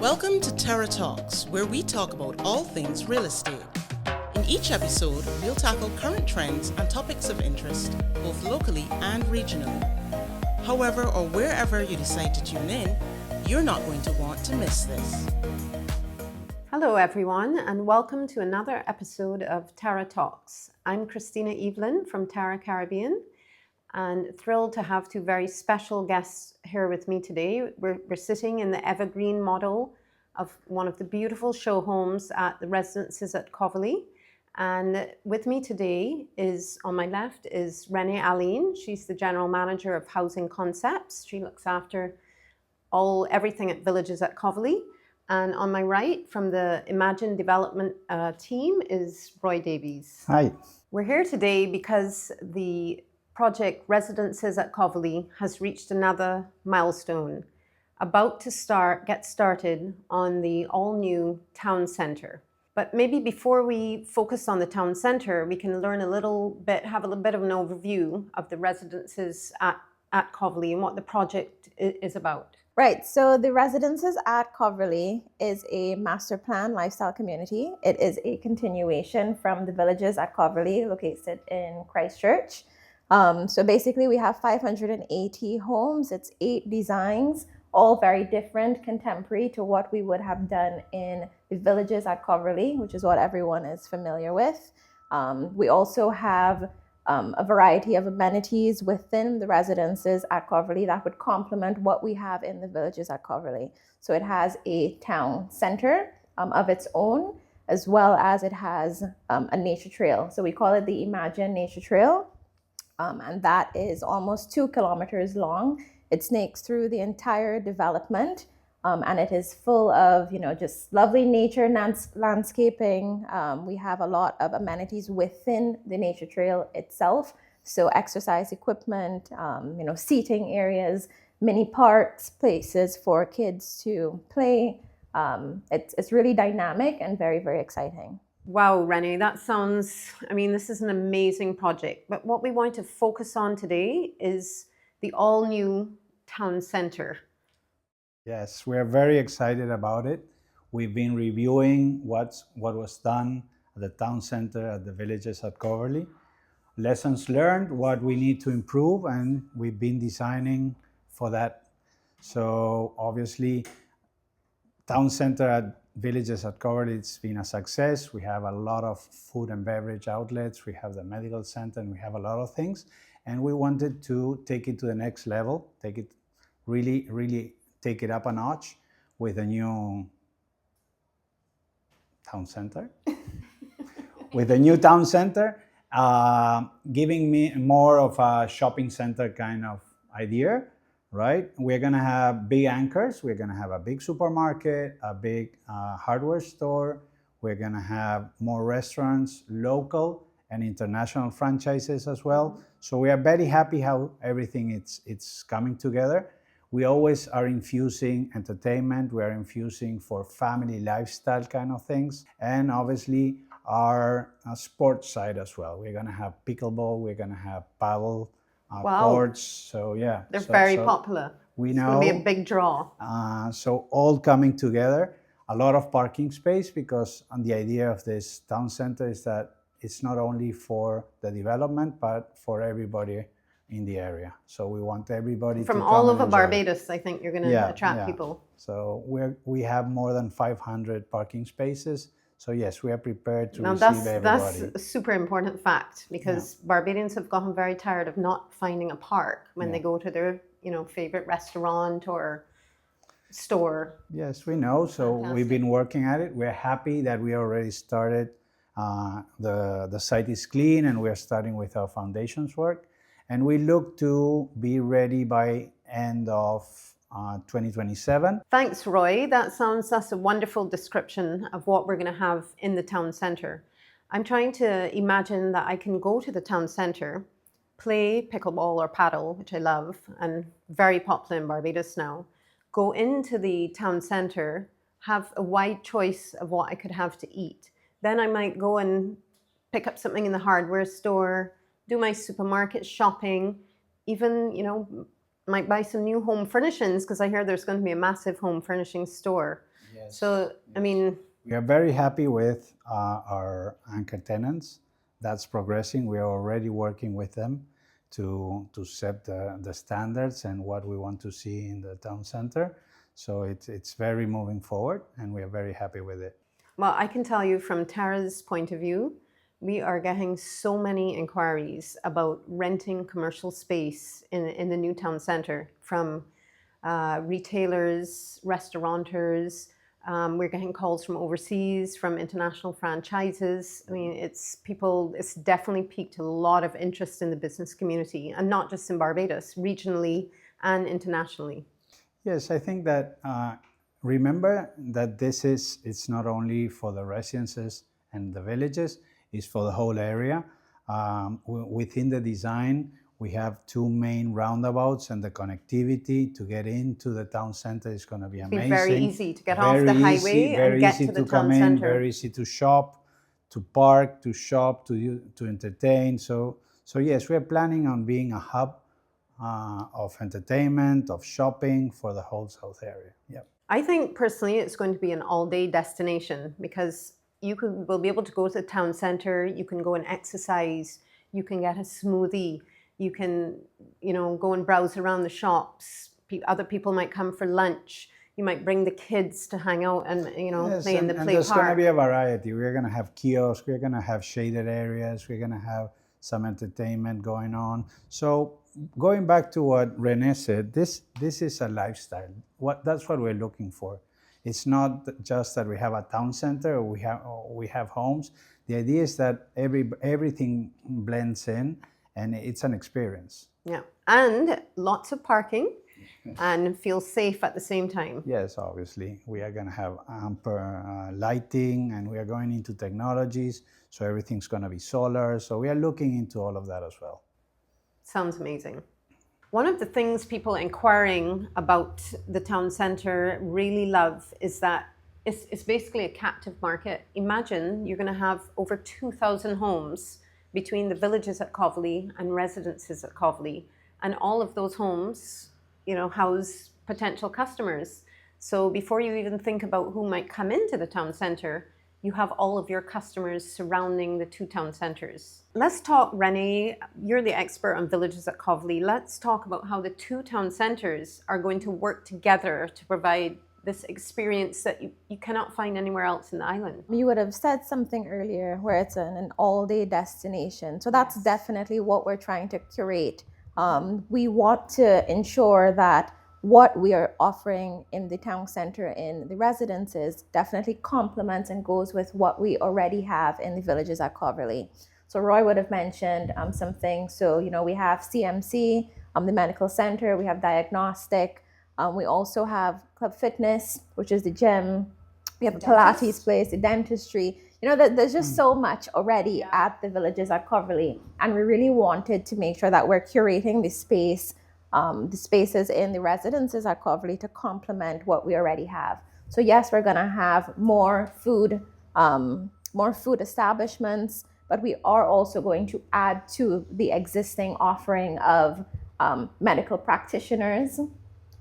Welcome to Terra Talks, where we talk about all things real estate. In each episode, we'll tackle current trends and topics of interest, both locally and regionally. However or wherever you decide to tune in, you're not going to want to miss this. Hello everyone, and welcome to another episode of Terra Talks. I'm Kristina Evelyn from Terra Caribbean, and thrilled to have two very special guests here with me today. We're sitting in the evergreen model of one of the beautiful show homes at the residences at Coverley. And with me today is, on my left, is Renae Alleyne. She's the General Manager of Housing Concepts. She looks after everything at Villages at Coverley. And on my right, from the Imagine Development team, is Roy Davies. Hi. We're here today because the project Residences at Coverley has reached another milestone, about to get started on the all-new town centre. But maybe before we focus on the town centre, we can learn have a little bit of an overview of the residences at Coverley and what the project is about. Right, so the Residences at Coverley is a master plan lifestyle community. It is a continuation from the Villages at Coverley, located in Christchurch. So basically we have 580 homes. It's 8 designs, all very different, contemporary to what we would have done in the Villages at Coverley, which is what everyone is familiar with. We also have a variety of amenities within the residences at Coverley that would complement what we have in the Villages at Coverley. So it has a town center of its own, as well as it has a nature trail. So we call it the Imagine Nature Trail. And that is almost 2 kilometers long. It snakes through the entire development, and it is full of, just lovely nature landscaping. We have a lot of amenities within the nature trail itself. So exercise equipment, seating areas, mini parks, places for kids to play. It's really dynamic and very, very exciting. Wow, Renae, this is an amazing project. But what we want to focus on today is the all-new town centre. Yes, we're very excited about it. We've been reviewing what was done at the town center at the Villages at Coverley. Lessons learned, what we need to improve, and we've been designing for that. So obviously, town center at Villages at Coverley, it's been a success. We have a lot of food and beverage outlets. We have the medical center, and we have a lot of things. And we wanted to take it to the next level, really take it up a notch with a new town center. With a new town center, giving me more of a shopping center kind of idea. Right? We're going to have big anchors. We're going to have a big supermarket, a big hardware store. We're going to have more restaurants, local and international franchises as well. So we are very happy how everything it's coming together. We always are infusing entertainment. We are infusing for family lifestyle kind of things. And obviously our sports side as well. We're going to have pickleball. We're going to have paddle. Courts, so yeah. They're very popular. We know. It's going to be a big draw. So all coming together, a lot of parking space, because the idea of this town center is that it's not only for the development, but for everybody in the area. So we want everybody from to all come over Barbados. I think you're going to attract people. So we have more than 500 parking spaces. So yes, we are prepared to receive everybody. That's a super important fact, because Barbadians have gotten very tired of not finding a park when they go to their, favorite restaurant or store. Yes, we know. So we've been working at it. We're happy that we already started. The site is clean, and we're starting with our foundations work. And we look to be ready by end of 2027. Thanks, Roy. That's a wonderful description of what we're going to have in the town centre. I'm trying to imagine that I can go to the town centre, play pickleball or paddle, which I love and very popular in Barbados now, go into the town centre, have a wide choice of what I could have to eat. Then I might go and pick up something in the hardware store, do my supermarket shopping, even, might buy some new home furnishings, because I hear there's going to be a massive home furnishing store. Yes. So, I mean, we are very happy with our anchor tenants. That's progressing. We are already working with them to set the standards and what we want to see in the town center. So it's very moving forward, and we are very happy with it. well, I can tell you from Terra's point of view, we are getting so many inquiries about renting commercial space in the new town center from retailers, restaurateurs. We're getting calls from overseas, from international franchises. I mean, it's definitely piqued a lot of interest in the business community, and not just in Barbados, regionally and internationally. Yes, I think that remember that it's not only for the residences and the villages, it's for the whole area. Within the design, we have 2 main roundabouts, and the connectivity to get into the town center is going to be amazing. It's very easy to get off the highway and get to the town center. Very easy to shop, to park, to shop, to entertain. So yes, we are planning on being a hub of entertainment, of shopping for the whole south area. Yeah. I think personally it's going to be an all-day destination, because will be able to go to the town center, you can go and exercise, you can get a smoothie, you can, go and browse around the shops. Other people might come for lunch. You might bring the kids to hang out and, Yes, play in the play and there's park. going to be a variety. We're going to have kiosks, we're going to have shaded areas, we're going to have some entertainment going on. So going back to what Renae said, this is a lifestyle. That's what we're looking for. It's not just that we have a town center or we have homes. The idea is that everything blends in, and it's an experience. Yeah, and lots of parking, and feel safe at the same time. Yes, obviously. We are going to have ample lighting, and we are going into technologies, so everything's going to be solar. So we are looking into all of that as well. Sounds amazing. One of the things people inquiring about the town center really love is that it's basically a captive market. Imagine you're going to have over 2,000 homes between the villages at Coverley and residences at Coverley, and all of those homes, house potential customers. So before you even think about who might come into the town center, you have all of your customers surrounding the 2 town centers. Let's talk, Renae, you're the expert on villages at Coverley. Let's talk about how the 2 town centers are going to work together to provide this experience that you cannot find anywhere else in the island. You would have said something earlier where it's an all-day destination. So that's definitely what we're trying to curate. We want to ensure that what we are offering in the town center, in the residences, definitely complements and goes with what we already have in the villages at Coverley. So Roy would have mentioned some things. So, we have CMC, the medical center, we have diagnostic, we also have club fitness, which is the gym, we have a Pilates place, the dentistry. There's just so much already at the villages at Coverley, and we really wanted to make sure that we're curating the spaces in the residences at Coverley to complement what we already have. So yes, we're gonna have more food establishments, but we are also going to add to the existing offering of medical practitioners,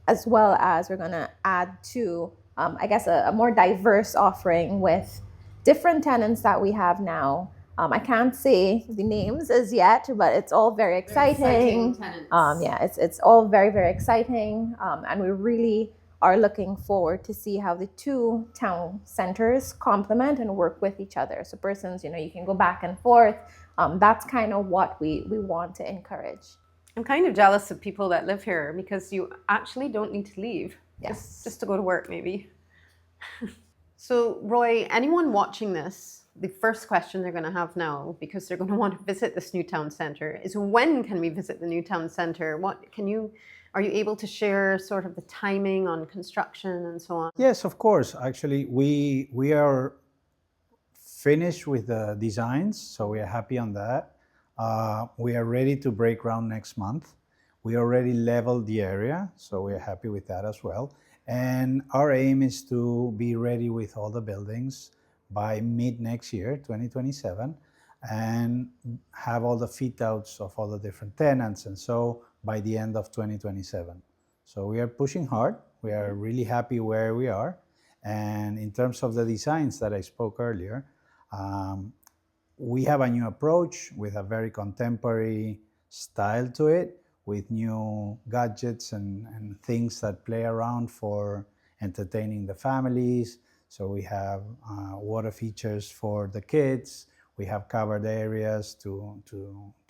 as well as we're gonna add to, a more diverse offering with different tenants that we have now. I can't say the names as yet, but it's all very exciting. It's all very, very exciting. And we really are looking forward to see how the 2 town centers complement and work with each other. So persons, you can go back and forth. That's kind of what we want to encourage. I'm kind of jealous of people that live here, because you actually don't need to leave. Yes. Just to go to work, maybe. So Roy, anyone watching this, the first question they're going to have now, because they're going to want to visit this new town center, is when can we visit the new town center? Are you able to share sort of the timing on construction and so on? Yes, of course. Actually, we are finished with the designs, so we are happy on that. We are ready to break ground next month. We already leveled the area, so we are happy with that as well. And our aim is to be ready with all the buildings by mid next year, 2027, and have all the fit outs of all the different tenants. And so by the end of 2027. So we are pushing hard. We are really happy where we are. And in terms of the designs that I spoke earlier, we have a new approach with a very contemporary style to it, with new gadgets and things that play around for entertaining the families. So we have water features for the kids. We have covered areas to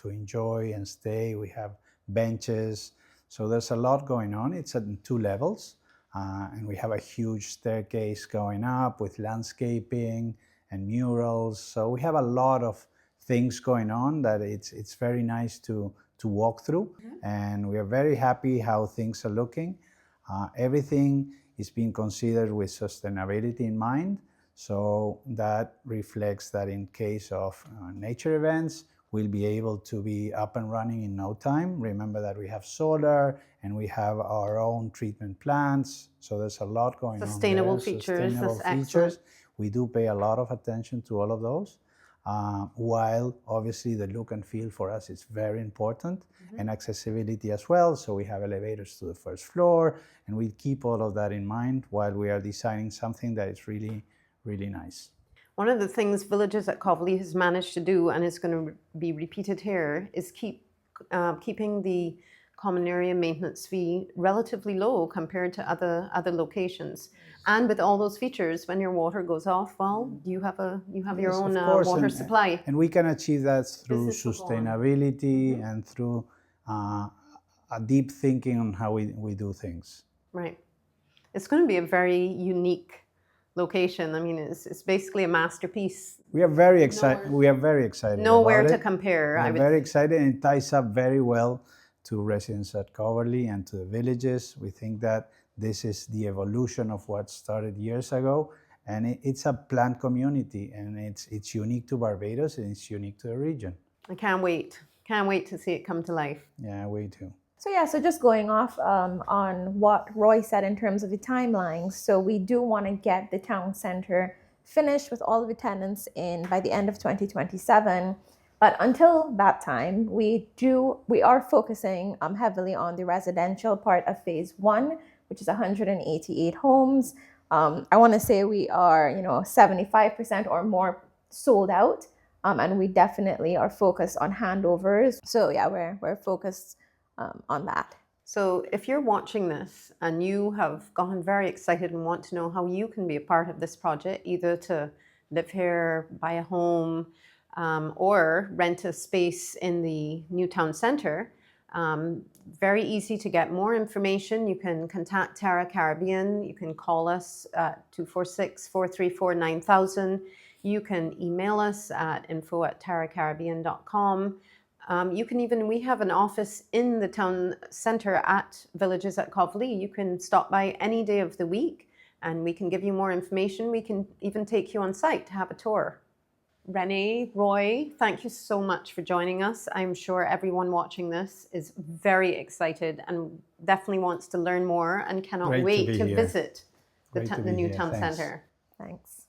enjoy and stay. We have benches. So there's a lot going on. It's at 2 levels. And we have a huge staircase going up with landscaping and murals. So we have a lot of things going on that it's very nice to walk through. And we are very happy how things are looking. Everything is being considered with sustainability in mind. So that reflects that in case of nature events, we'll be able to be up and running in no time. Remember that we have solar and we have our own treatment plants. So there's a lot going Sustainable on there. features. Sustainable That's features. excellent. We do pay a lot of attention to all of those. While obviously the look and feel for us is very important, and accessibility as well. So we have elevators to the first floor, and we keep all of that in mind while we are designing something that is really, really nice. One of the things Villages at Coverley has managed to do, and is going to be repeated here, is keeping the common area maintenance fee relatively low compared to other locations. And with all those features, when your water goes off, well, you have your own water supply. And we can achieve that through This is the goal. sustainability and through a deep thinking on how we do things. Right. It's going to be a very unique location. I mean, it's basically a masterpiece. We are very excited. We are very excited. Nowhere about to it. compare. We're very excited, and it ties up very well to residents at Coverley and to the villages. We think that this is the evolution of what started years ago, and it's a planned community, and it's unique to Barbados and it's unique to the region. I can't wait. Can't wait to see it come to life. Yeah, we too. So just going off on what Roy said in terms of the timelines. So we do want to get the town center finished with all of the tenants in by the end of 2027. But until that time, we are focusing heavily on the residential part of phase 1, which is 188 homes. I want to say we are 75% or more sold out, and we definitely are focused on handovers. So yeah, we're focused on that. So if you're watching this and you have gotten very excited and want to know how you can be a part of this project, either to live here, buy a home, or rent a space in the new town center, very easy to get more information. You can contact Terra Caribbean. You can call us at 246-434-9000. You can email us at info@terracaribbean.com. We have an office in the town center at Villages at Coverley. You can stop by any day of the week and we can give you more information. We can even take you on site to have a tour. Renae, Roy, thank you so much for joining us. I'm sure everyone watching this is very excited and definitely wants to learn more and cannot wait to visit the new town center. Thanks.